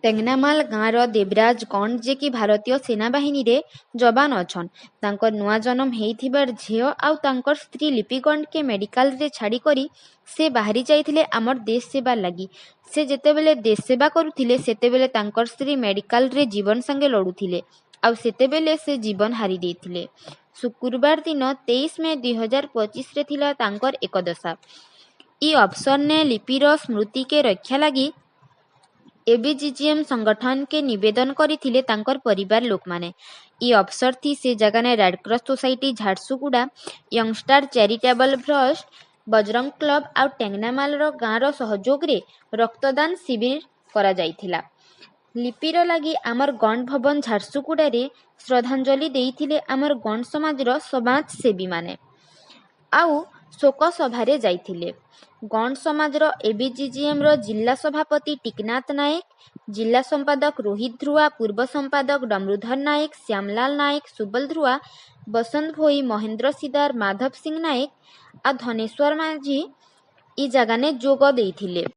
टेंगनामाल गाँवर देवराज गंड जे कि भारतीय सेनाबाहिनी रे जवान अछन। तांकर नुआ जन्म हेइथिबार झियो आउ तांकर स्त्री लिपि गंड के मेडिकल रे छाड़ी करी से बाहरी जाइथिले आमर देश सेवा लगी। से जेतेबेले देश सेवा करुथिले सेतेबेले तांकर स्त्री मेडिकल रे जीवन संगे लड़ुथिले आउ सेतेबेले से जीवन हारी देथिले। शुक्रवार दिन 23 मे 2025 रे थिला तांकर एकदशा। ई अवसर ने लिपिर स्मृति के रक्षा लगी एबीजीजीएम संगठन के निवेदन करथिले तांकर परिवार लोक माने। ई अवसर थी से जगह ने Red Cross society Jharsuguda, youngster charitable trust, Bajrang club आउ टेंगनामाल रो गाँव सहयोग रे रक्तदान शिविर करा जाइथिला। लिपिर लगी आमर गण भवन झारसुगुड़ा रे श्रद्धांजलि देइथिले आमर गण समाज रो समाज सेवी माने आउ शोक सभारे जाइथिले। गण समाज रो एबीजीजीएम रो जिला सभापति टिकनाथ नायक, जिला संपादक रोहित ध्रुआ, पूर्व संपादक डमरुधर नायक, श्यामलाल नायक, सुबल ध्रुआ, बसंत भोई, महेंद्र सिदार, माधव सिंह नायक आ धनेश्वर माझी ई जगह ने जोग देइथिले।